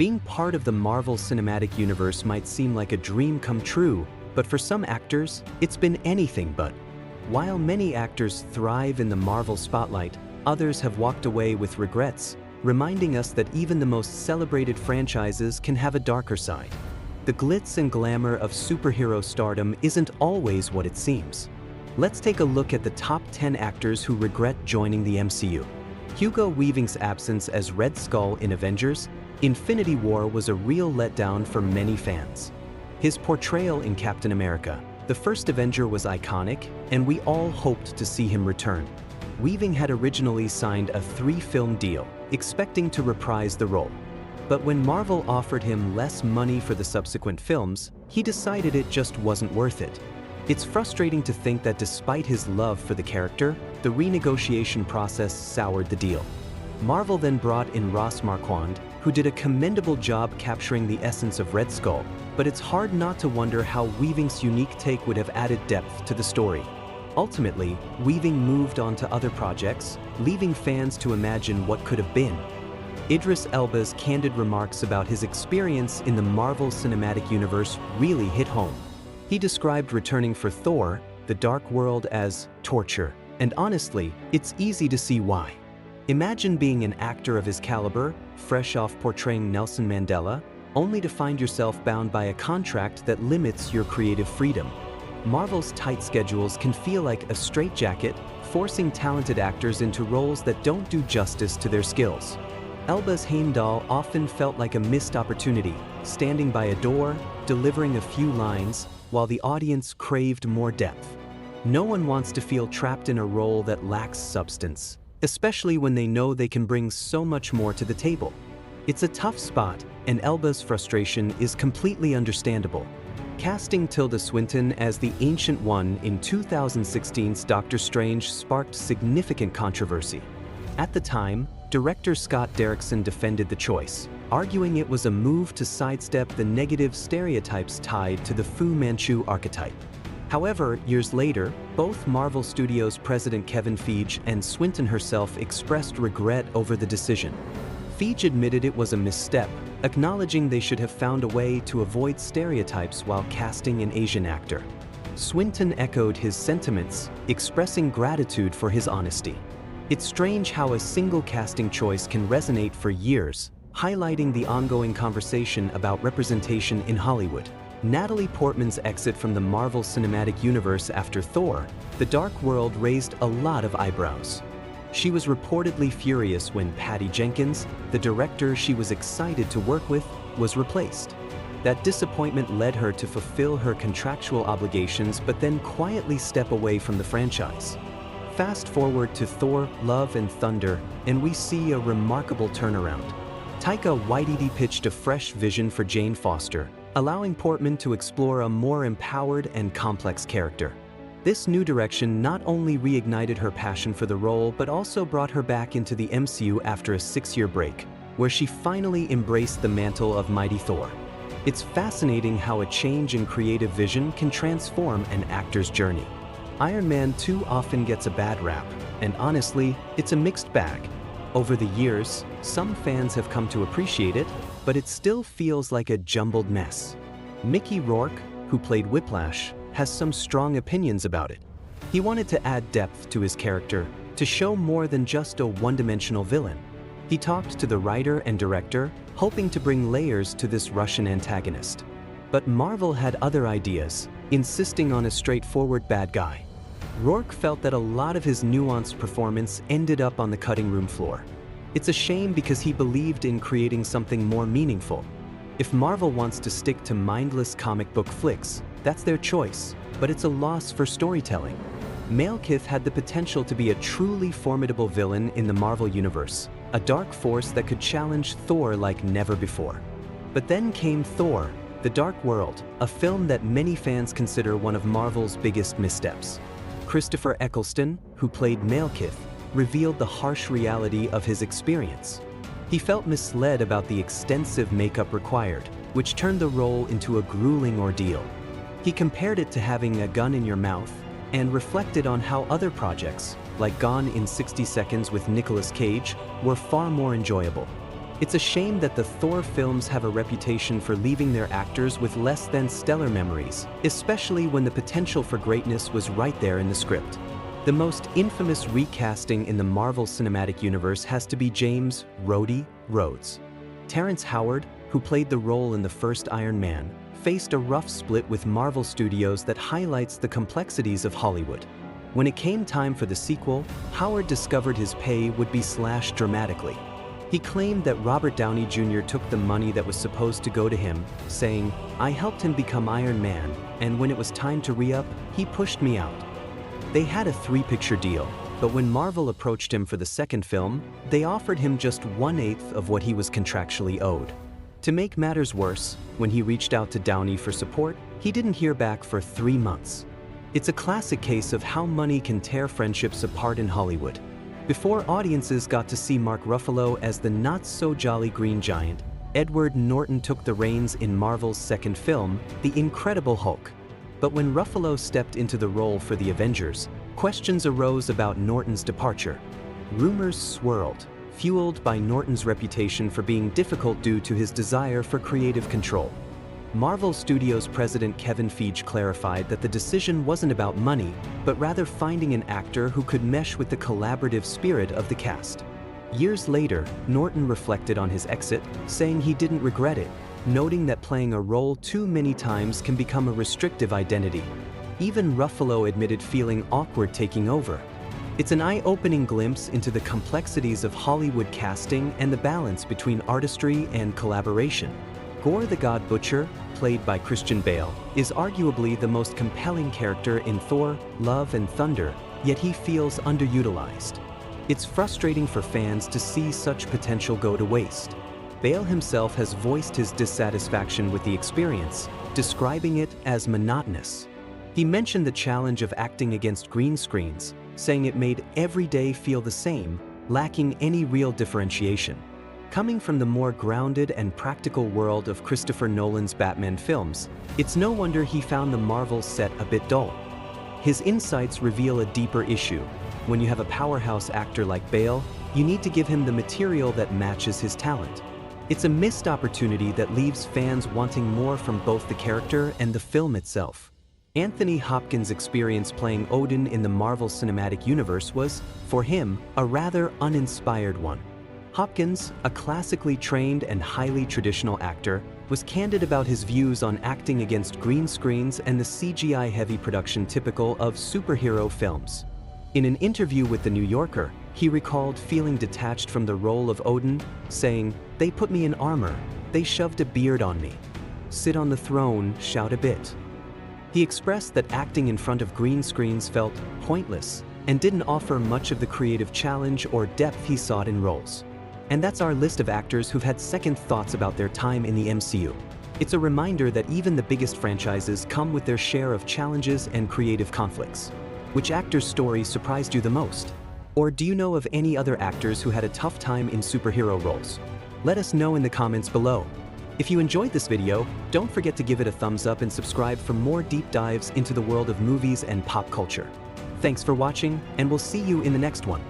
Being part of the Marvel Cinematic Universe might seem like a dream come true, but for some actors, it's been anything but. While many actors thrive in the Marvel spotlight, others have walked away with regrets, reminding us that even the most celebrated franchises can have a darker side. The glitz and glamour of superhero stardom isn't always what it seems. Let's take a look at the top 10 actors who regret joining the MCU. Hugo Weaving's absence as Red Skull in Avengers: Infinity War was a real letdown for many fans. His portrayal in Captain America: The First Avenger was iconic, and we all hoped to see him return. Weaving had originally signed a 3-film deal, expecting to reprise the role. But when Marvel offered him less money for the subsequent films, he decided it just wasn't worth it. It's frustrating to think that despite his love for the character, the renegotiation process soured the deal. Marvel then brought in Ross Marquand, who did a commendable job capturing the essence of Red Skull, but it's hard not to wonder how Weaving's unique take would have added depth to the story. Ultimately, Weaving moved on to other projects, leaving fans to imagine what could have been. Idris Elba's candid remarks about his experience in the Marvel Cinematic Universe really hit home. He described returning for Thor: The Dark World as torture, and honestly, it's easy to see why. Imagine being an actor of his caliber, fresh off portraying Nelson Mandela, only to find yourself bound by a contract that limits your creative freedom. Marvel's tight schedules can feel like a straitjacket, forcing talented actors into roles that don't do justice to their skills. Elba's Heimdall often felt like a missed opportunity, standing by a door, delivering a few lines, while the audience craved more depth. No one wants to feel trapped in a role that lacks substance, especially when they know they can bring so much more to the table. It's a tough spot, and Elba's frustration is completely understandable. Casting Tilda Swinton as the Ancient One in 2016's Doctor Strange sparked significant controversy. At the time, director Scott Derrickson defended the choice, arguing it was a move to sidestep the negative stereotypes tied to the Fu Manchu archetype. However, years later, both Marvel Studios president Kevin Feige and Swinton herself expressed regret over the decision. Feige admitted it was a misstep, acknowledging they should have found a way to avoid stereotypes while casting an Asian actor. Swinton echoed his sentiments, expressing gratitude for his honesty. It's strange how a single casting choice can resonate for years, highlighting the ongoing conversation about representation in Hollywood. Natalie Portman's exit from the Marvel Cinematic Universe after Thor: The Dark World raised a lot of eyebrows. She was reportedly furious when Patty Jenkins, the director she was excited to work with, was replaced. That disappointment led her to fulfill her contractual obligations but then quietly step away from the franchise. Fast forward to Thor: Love and Thunder, and we see a remarkable turnaround. Taika Waititi pitched a fresh vision for Jane Foster, allowing Portman to explore a more empowered and complex character. This new direction not only reignited her passion for the role but also brought her back into the MCU after a 6-year break, where she finally embraced the mantle of Mighty Thor. It's fascinating how a change in creative vision can transform an actor's journey. Iron Man 2 often gets a bad rap, and honestly, it's a mixed bag. Over the years, some fans have come to appreciate it, but it still feels like a jumbled mess. Mickey Rourke, who played Whiplash, has some strong opinions about it. He wanted to add depth to his character, to show more than just a one-dimensional villain. He talked to the writer and director, hoping to bring layers to this Russian antagonist. But Marvel had other ideas, insisting on a straightforward bad guy. Rourke felt that a lot of his nuanced performance ended up on the cutting room floor. It's a shame because he believed in creating something more meaningful. If Marvel wants to stick to mindless comic book flicks, that's their choice, but it's a loss for storytelling. Malekith had the potential to be a truly formidable villain in the Marvel Universe, a dark force that could challenge Thor like never before. But then came Thor: The Dark World, a film that many fans consider one of Marvel's biggest missteps. Christopher Eccleston, who played Malekith, revealed the harsh reality of his experience. He felt misled about the extensive makeup required, which turned the role into a grueling ordeal. He compared it to having a gun in your mouth and reflected on how other projects, like Gone in 60 Seconds with Nicolas Cage, were far more enjoyable. It's a shame that the Thor films have a reputation for leaving their actors with less than stellar memories, especially when the potential for greatness was right there in the script. The most infamous recasting in the Marvel Cinematic Universe has to be James "Rhodey" Rhodes. Terrence Howard, who played the role in the first Iron Man, faced a rough split with Marvel Studios that highlights the complexities of Hollywood. When it came time for the sequel, Howard discovered his pay would be slashed dramatically. He claimed that Robert Downey Jr. took the money that was supposed to go to him, saying, "I helped him become Iron Man, and when it was time to re-up, he pushed me out." They had a 3-picture deal, but when Marvel approached him for the second film, they offered him just 1/8 of what he was contractually owed. To make matters worse, when he reached out to Downey for support, he didn't hear back for 3 months. It's a classic case of how money can tear friendships apart in Hollywood. Before audiences got to see Mark Ruffalo as the not-so-jolly Green Giant, Edward Norton took the reins in Marvel's second film, The Incredible Hulk. But when Ruffalo stepped into the role for the Avengers, questions arose about Norton's departure. Rumors swirled, fueled by Norton's reputation for being difficult due to his desire for creative control. Marvel Studios president Kevin Feige clarified that the decision wasn't about money, but rather finding an actor who could mesh with the collaborative spirit of the cast. Years later, Norton reflected on his exit, saying he didn't regret it, noting that playing a role too many times can become a restrictive identity. Even Ruffalo admitted feeling awkward taking over. It's an eye-opening glimpse into the complexities of Hollywood casting and the balance between artistry and collaboration. Gore the God Butcher, played by Christian Bale, is arguably the most compelling character in Thor: Love and Thunder, yet he feels underutilized. It's frustrating for fans to see such potential go to waste. Bale himself has voiced his dissatisfaction with the experience, describing it as monotonous. He mentioned the challenge of acting against green screens, saying it made every day feel the same, lacking any real differentiation. Coming from the more grounded and practical world of Christopher Nolan's Batman films, it's no wonder he found the Marvel set a bit dull. His insights reveal a deeper issue. When you have a powerhouse actor like Bale, you need to give him the material that matches his talent. It's a missed opportunity that leaves fans wanting more from both the character and the film itself. Anthony Hopkins' experience playing Odin in the Marvel Cinematic Universe was, for him, a rather uninspired one. Hopkins, a classically trained and highly traditional actor, was candid about his views on acting against green screens and the CGI-heavy production typical of superhero films. In an interview with The New Yorker, he recalled feeling detached from the role of Odin, saying, "They put me in armor, they shoved a beard on me. Sit on the throne, shout a bit." He expressed that acting in front of green screens felt pointless and didn't offer much of the creative challenge or depth he sought in roles. And that's our list of actors who've had second thoughts about their time in the MCU. It's a reminder that even the biggest franchises come with their share of challenges and creative conflicts. Which actor's story surprised you the most? Or do you know of any other actors who had a tough time in superhero roles? Let us know in the comments below. If you enjoyed this video, don't forget to give it a thumbs up and subscribe for more deep dives into the world of movies and pop culture. Thanks for watching, and we'll see you in the next one.